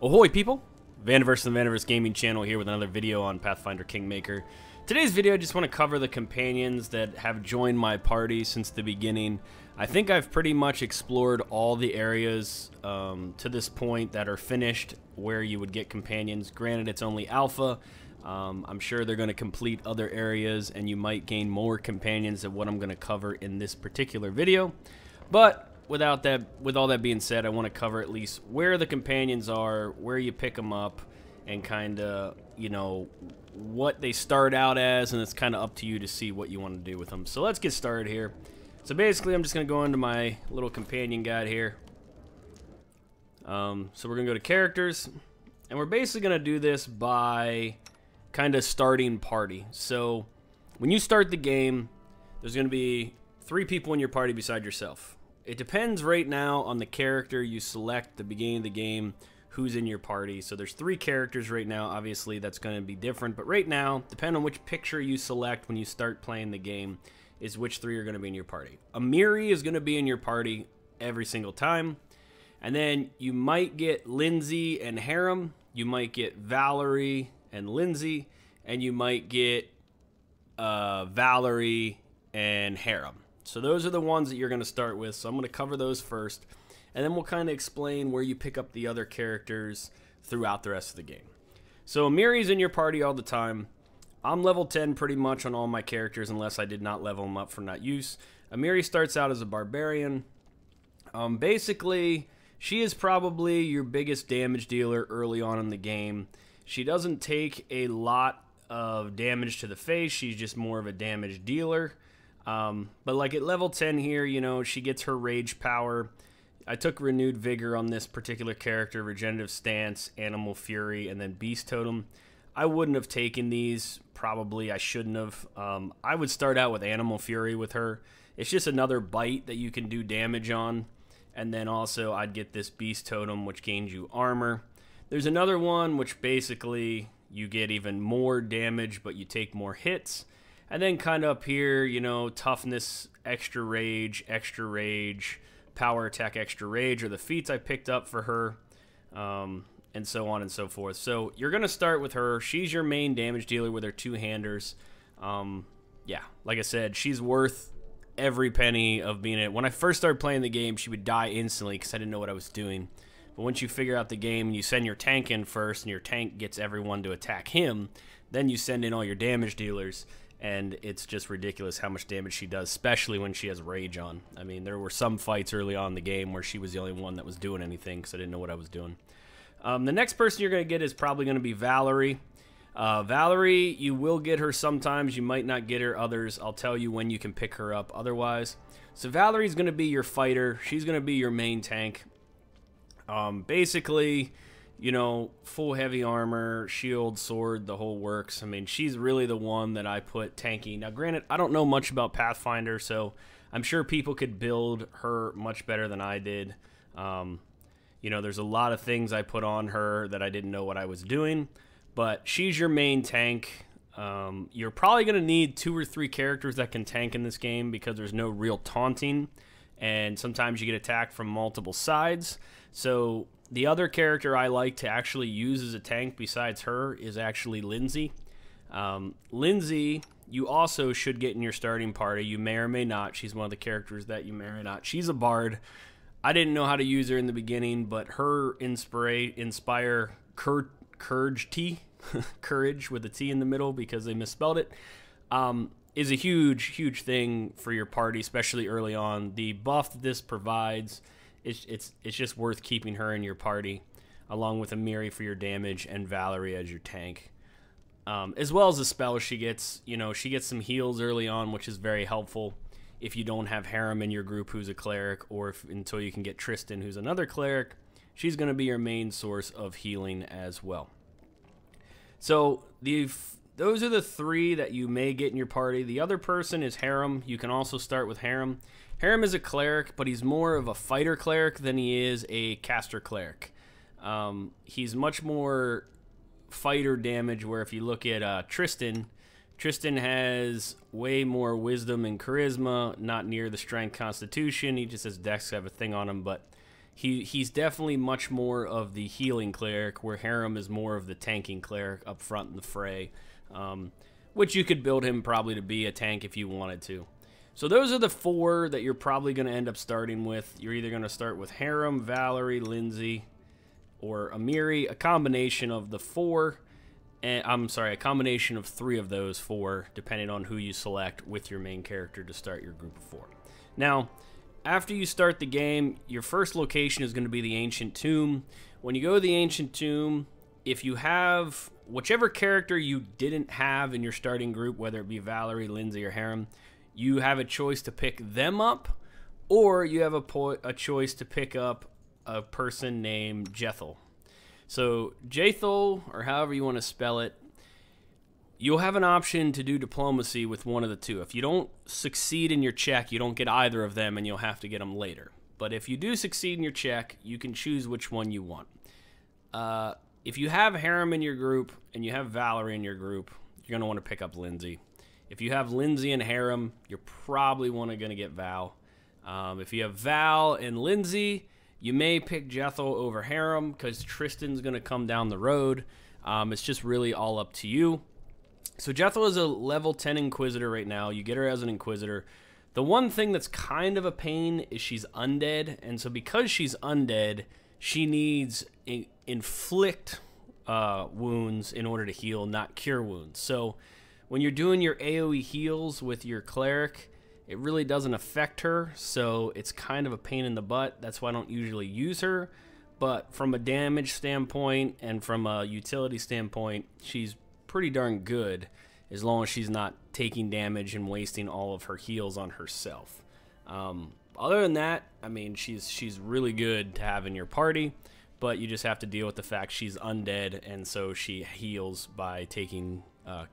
Ahoy people! Vandiverse and the Vandiverse Gaming channel here with another video on Pathfinder Kingmaker. Today's video I just want to cover the companions that have joined my party since the beginning. I think I've pretty much explored all the areas to this point that are finished where you would get companions. Granted, it's only alpha. I'm sure they're going to complete other areas and you might gain more companions than what I'm going to cover in this particular video. But with all that being said, I want to cover at least where the companions are, where you pick them up, and kind of, you know, what they start out as, and it's kind of up to you to see what you want to do with them. So let's get started here. So basically, I'm just going to go into my little companion guide here. So we're going to go to characters, and we're basically going to do this by kind of starting party. So when you start the game, there's going to be 3 people in your party beside yourself. It depends right now on the character you select at the beginning of the game who's in your party. So there's 3 characters right now. Obviously, that's going to be different. But right now, depending on which picture you select when you start playing the game, is which 3 are going to be in your party. Amiri is going to be in your party every single time. And then you might get Lindsey and Harem. You might get Valerie and Lindsey. And you might get Valerie and Harem. So those are the ones that you're going to start with. So I'm going to cover those first. And then we'll kind of explain where you pick up the other characters throughout the rest of the game. So Amiri's in your party all the time. I'm level 10 pretty much on all my characters unless I did not level them up for not use. Amiri starts out as a barbarian. Basically, she is probably your biggest damage dealer early on in the game. She doesn't take a lot of damage to the face. She's just more of a damage dealer. But like at level 10 here, you know, she gets her rage power. I took renewed vigor on this particular character, regenerative stance, animal fury, and then beast totem. I wouldn't have taken these. Probably I shouldn't have. I would start out with animal fury with her. It's just another bite that you can do damage on. And then also I'd get this beast totem, which gains you armor. There's another one which basically you get even more damage, but you take more hits. And then kind of up here, you know, toughness, extra rage, power attack, extra rage are the feats I picked up for her, and so on and so forth. So you're going to start with her. She's your main damage dealer with her 2-handers. Yeah, like I said, she's worth every penny of being it. When I first started playing the game, she would die instantly because I didn't know what I was doing. But once you figure out the game, you send your tank in first, and your tank gets everyone to attack him. Then you send in all your damage dealers. And it's just ridiculous how much damage she does, especially when she has rage on. I mean, there were some fights early on in the game where she was the only one that was doing anything because I didn't know what I was doing. The next person you're going to get is probably going to be Valerie. Valerie, you will get her sometimes. You might not get her others. I'll tell you when you can pick her up otherwise. So Valerie's going to be your fighter. She's going to be your main tank. Basically, you know, full heavy armor, shield, sword, the whole works. I mean, she's really the one that I put tanky. Now, granted, I don't know much about Pathfinder, so I'm sure people could build her much better than I did. You know, there's a lot of things I put on her that I didn't know what I was doing, but she's your main tank. You're probably going to need 2 or 3 characters that can tank in this game because there's no real taunting, and sometimes you get attacked from multiple sides. So the other character I like to actually use as a tank besides her is actually Lindsey. Lindsey, you also should get in your starting party. You may or may not. She's one of the characters that you may or may not. She's a bard. I didn't know how to use her in the beginning, but her inspire courage T, courage with a T in the middle because they misspelled it, is a huge thing for your party, especially early on. The buff that this provides, it's just worth keeping her in your party, along with Amiri for your damage and Valerie as your tank. As well as the spells she gets. You know, she gets some heals early on, which is very helpful if you don't have Harem in your group who's a cleric, or until you can get Tristan, who's another cleric. She's going to be your main source of healing as well. So those are the 3 that you may get in your party. The other person is Harem. You can also start with Harem. Harem is a cleric, but he's more of a fighter cleric than he is a caster cleric. He's much more fighter damage, where if you look at Tristan has way more wisdom and charisma, not near the strength constitution. He just has dex have a thing on him, but He's definitely much more of the healing cleric, where Harem is more of the tanking cleric up front in the fray, which you could build him probably to be a tank if you wanted to. So those are the 4 that you're probably going to end up starting with. You're either going to start with Harem, Valerie, Lindsey, or Amiri, a combination of the 4. And I'm sorry, a combination of 3 of those 4, depending on who you select with your main character to start your group of 4. Now, after you start the game, your first location is going to be the Ancient Tomb. When you go to the Ancient Tomb, if you have whichever character you didn't have in your starting group, whether it be Valerie, Lindsey, or Harem, you have a choice to pick them up, or you have a choice to pick up a person named Jethel. So Jethel, or however you want to spell it, you'll have an option to do diplomacy with one of the 2. If you don't succeed in your check, you don't get either of them, and you'll have to get them later. But if you do succeed in your check, you can choose which one you want. If you have Harem in your group and you have Valerie in your group, you're going to want to pick up Lindsey. If you have Lindsey and Harem, you're probably going to get Val. If you have Val and Lindsey, you may pick Jethel over Harem because Tristan's going to come down the road. It's just really all up to you. So Jethel is a level 10 Inquisitor right now. You get her as an Inquisitor. The one thing that's kind of a pain is she's undead. And so because she's undead, she needs inflict wounds in order to heal, not cure wounds. So when you're doing your AoE heals with your cleric, it really doesn't affect her. So it's kind of a pain in the butt. That's why I don't usually use her. But from a damage standpoint and from a utility standpoint, she's pretty darn good as long as she's not taking damage and wasting all of her heals on herself. Other than that, I mean, she's really good to have in your party, but you just have to deal with the fact she's undead, and so she heals by taking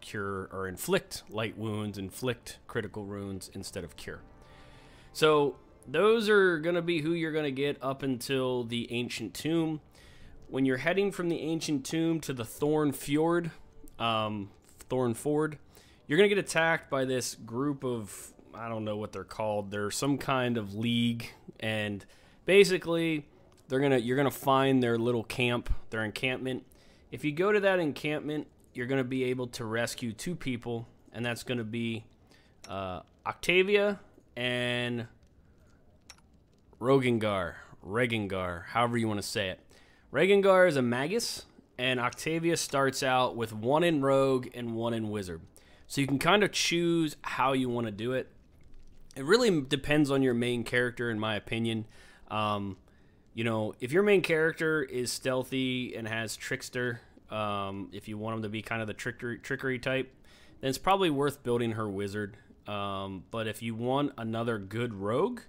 cure or inflict light wounds, inflict critical wounds instead of cure. So those are going to be who you're going to get up until the Ancient Tomb. When you're heading from the Ancient Tomb to the Thorn Ford, you're going to get attacked by this group of, I don't know what they're called. They're some kind of league, and basically you're going to find their little camp, their encampment. If you go to that encampment, you're going to be able to rescue 2 people, and that's going to be Octavia and Regongar, however you want to say it. Regongar is a magus, and Octavia starts out with 1 in Rogue and 1 in Wizard. So you can kind of choose how you want to do it. It really depends on your main character, in my opinion. You know, if your main character is stealthy and has Trickster, if you want him to be kind of the trickery type, then it's probably worth building her Wizard. But if you want another good Rogue,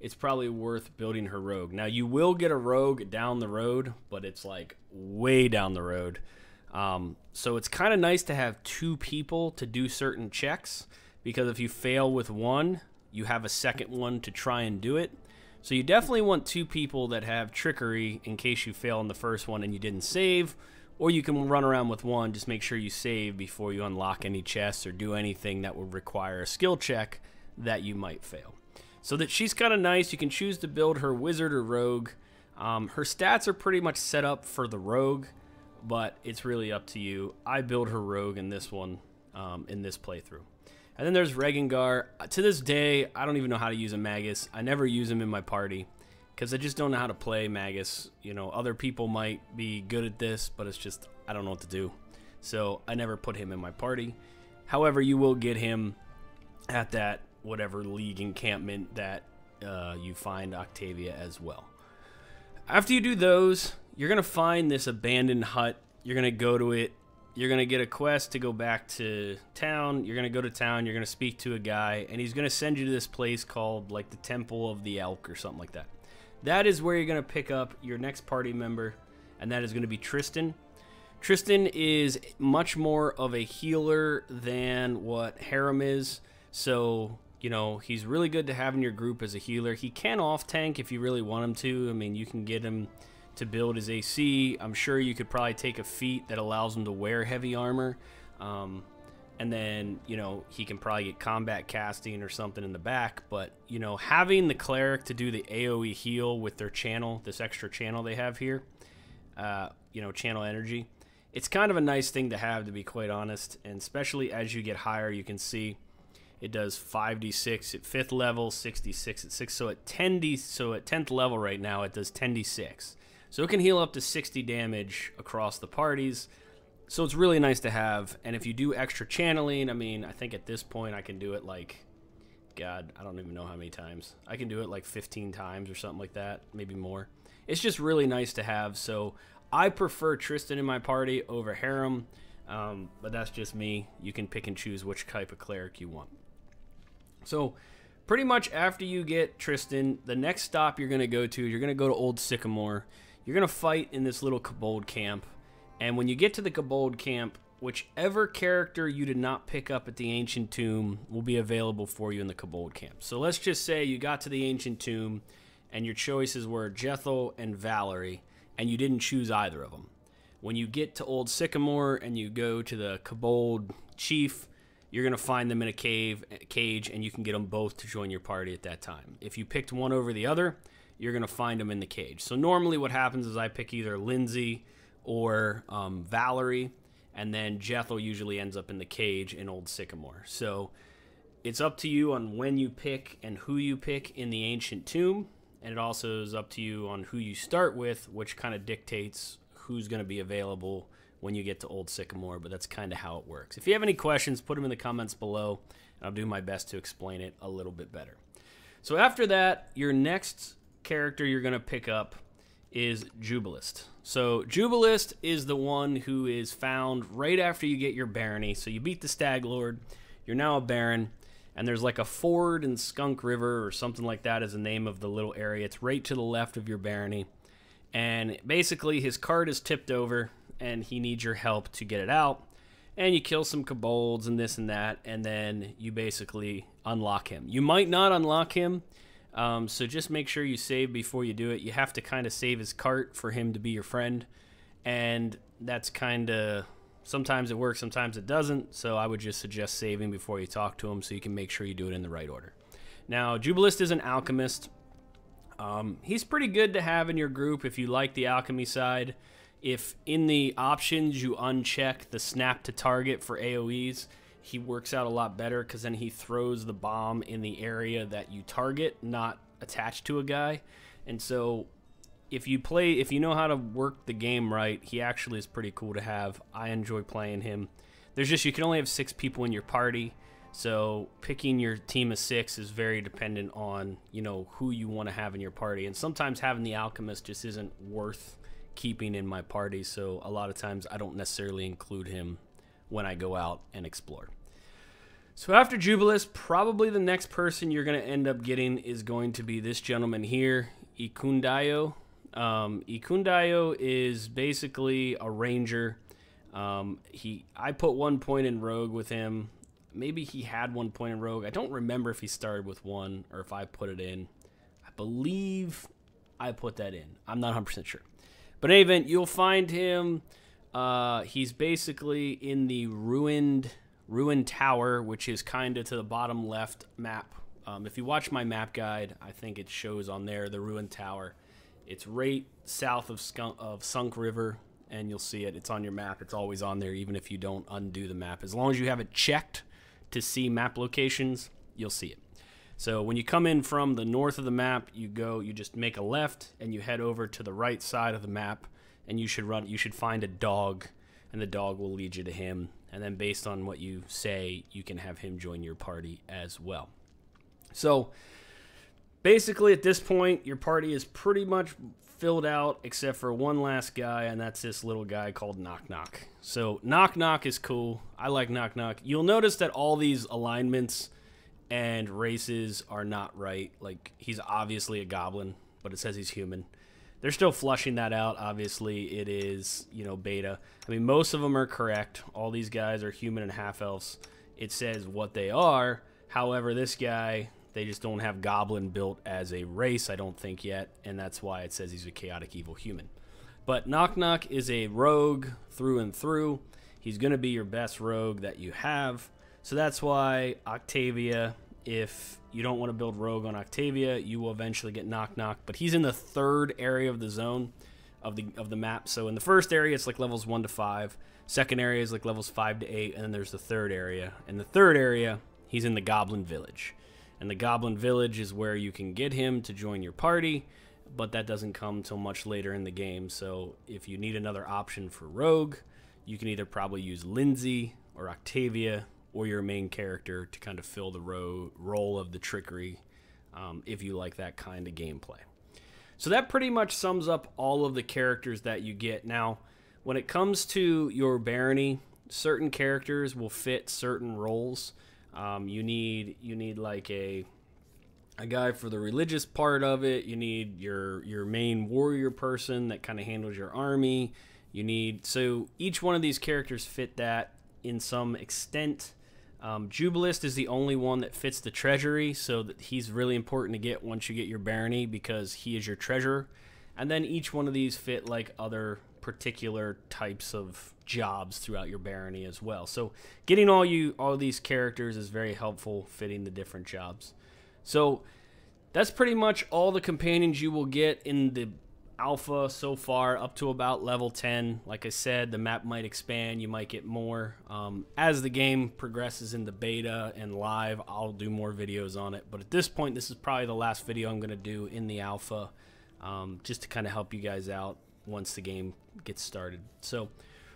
it's probably worth building her Rogue. Now, you will get a Rogue down the road, but it's like way down the road. So it's kind of nice to have 2 people to do certain checks, because if you fail with one, you have a second one to try and do it. So you definitely want 2 people that have trickery in case you fail on the first one and you didn't save, or you can run around with one. Just make sure you save before you unlock any chests or do anything that would require a skill check that you might fail. So that she's kind of nice. You can choose to build her Wizard or Rogue. Her stats are pretty much set up for the Rogue, but it's really up to you. I build her Rogue in this one, in this playthrough. And then there's Regongar. To this day, I don't even know how to use a Magus. I never use him in my party because I just don't know how to play Magus. You know, other people might be good at this, but it's just, I don't know what to do. So I never put him in my party. However, you will get him at that whatever league encampment that you find Octavia as well. After you do those, you're going to find this abandoned hut. You're going to go to it. You're going to get a quest to go back to town. You're going to go to town. You're going to speak to a guy, and he's going to send you to this place called like the Temple of the Elk or something like that. That is where you're going to pick up your next party member, and that is going to be Tristan. Tristan is much more of a healer than what Harem is, so you know, he's really good to have in your group as a healer. He can off-tank if you really want him to. I mean, you can get him to build his AC. I'm sure you could probably take a feat that allows him to wear heavy armor. And then, you know, he can probably get combat casting or something in the back. But, you know, having the cleric to do the AoE heal with their channel, this extra channel they have here, you know, channel energy, it's kind of a nice thing to have, to be quite honest. And especially as you get higher, you can see it does 5d6 at 5th level, 66 at 6th. So at 10th level right now, it does 10d6. So it can heal up to 60 damage across the parties. So it's really nice to have. And if you do extra channeling, I mean, I think at this point I can do it like, God, I don't even know how many times. I can do it like 15 times or something like that, maybe more. It's just really nice to have. So I prefer Tristan in my party over Harem, but that's just me. You can pick and choose which type of cleric you want. So pretty much after you get Tristan, the next stop you're going to go to Old Sycamore. You're going to fight in this little kobold camp. And when you get to the kobold camp, whichever character you did not pick up at the ancient tomb will be available for you in the kobold camp. So let's just say you got to the ancient tomb and your choices were Jethel and Valerie, and you didn't choose either of them. When you get to Old Sycamore and you go to the kobold chief, you're going to find them in a cage, and you can get them both to join your party at that time. If you picked one over the other, you're going to find them in the cage. So normally what happens is I pick either Lindsey or Valerie, and then Jethel usually ends up in the cage in Old Sycamore. So it's up to you on when you pick and who you pick in the ancient tomb, and it also is up to you on who you start with, which kind of dictates who's going to be available when you get to Old Sycamore, but that's kind of how it works. If you have any questions, put them in the comments below, and I'll do my best to explain it a little bit better. So after that, your next character you're going to pick up is Jubilost. So Jubilost is the one who is found right after you get your barony. So you beat the Stag Lord, you're now a Baron, and there's like a ford in Skunk River or something like that is the name of the little area. It's right to the left of your barony. And basically his cart is tipped over and he needs your help to get it out. And you kill some kobolds and this and that, and then you basically unlock him. You might not unlock him, so just make sure you save before you do it. You have to kind of save his cart for him to be your friend, and that's kind of, sometimes it works, sometimes it doesn't, so I would just suggest saving before you talk to him so you can make sure you do it in the right order. Now, Jubilost is an alchemist. He's pretty good to have in your group if you like the alchemy side. If in the options you uncheck the snap to target for AoEs, he works out a lot better because then he throws the bomb in the area that you target, not attached to a guy. And so if you know how to work the game right, he actually is pretty cool to have. I enjoy playing him. There's just, you can only have 6 people in your party, so picking your team of 6 is very dependent on, you know, who you want to have in your party. And sometimes having the alchemist just isn't worth keeping in my party, so a lot of times I don't necessarily include him when I go out and explore. So after Jubilost, probably the next person you're going to end up getting is going to be this gentleman here, Ikundayo. Ikundayo is basically a ranger. I put 1 point in rogue with him. Maybe he had 1 point in rogue. I don't remember if he started with 1 or if I put it in. I believe I put that in. I'm not 100% sure. But in any event, you'll find him. He's basically in the ruined tower, which is kind of to the bottom left map. If you watch my map guide, I think it shows on there the ruined tower. It's right south of Sunk River, and you'll see it. It's on your map. It's always on there, even if you don't undo the map. As long as you have it checked to see map locations, you'll see it. So when you come in from the north of the map, you just make a left and you head over to the right side of the map, and you should find a dog, and the dog will lead you to him. And then based on what you say, you can have him join your party as well. So basically at this point, your party is pretty much filled out except for one last guy, and that's this little guy called Nok-Nok. So Nok-Nok is cool. I like Nok-Nok. You'll notice that all these alignments and races are not right. Like, he's obviously a goblin, but it says he's human. They're still flushing that out. Obviously, it is, you know, beta. I mean, most of them are correct. All these guys are human and half-elves. It says what they are. However, this guy, they just don't have goblin built as a race, I don't think yet, and that's why it says he's a chaotic evil human. But Nok-Nok is a rogue through and through. He's going to be your best rogue that you have. So that's why Octavia, if you don't want to build rogue on Octavia, you will eventually get Nok-Nok. But he's in the third area of the zone of the map. So in the first area, it's like levels 1 to 5. Second area is like levels 5 to 8. And then there's the third area. In the third area, he's in the Goblin Village. And the Goblin Village is where you can get him to join your party. But that doesn't come till much later in the game. So if you need another option for rogue, you can either probably use Lindsey or Octavia or your main character to kind of fill the role of the trickery if you like that kind of gameplay. So that pretty much sums up all of the characters that you get. Now, when it comes to your barony, certain characters will fit certain roles. You need like a guy for the religious part of it. You need your main warrior person that kind of handles your army. So each one of these characters fit that in some extent. Jubilost is the only one that fits the treasury, so that he's really important to get once you get your barony because he is your treasurer. And then each one of these fit like other particular types of jobs throughout your barony as well. So getting all these characters is very helpful, fitting the different jobs. So that's pretty much all the companions you will get in the alpha so far, up to about level 10. Like I said, the map might expand, you might get more. As the game progresses in the beta and live, I'll do more videos on it. But at this point, this is probably the last video I'm going to do in the alpha, just to kind of help you guys out once the game gets started. So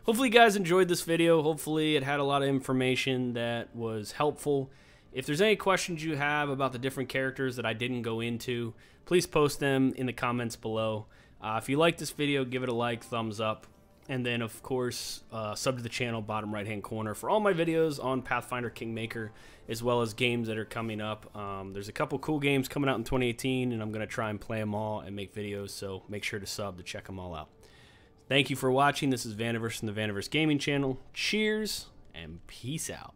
hopefully you guys enjoyed this video. Hopefully it had a lot of information that was helpful. If there's any questions you have about the different characters that I didn't go into, please post them in the comments below. If you like this video, give it a like, thumbs up, and then, of course, sub to the channel, bottom right-hand corner, for all my videos on Pathfinder Kingmaker, as well as games that are coming up. There's a couple cool games coming out in 2018, and I'm going to try and play them all and make videos, so make sure to sub to check them all out. Thank you for watching. This is Vandiverse from the Vandiverse Gaming Channel. Cheers, and peace out.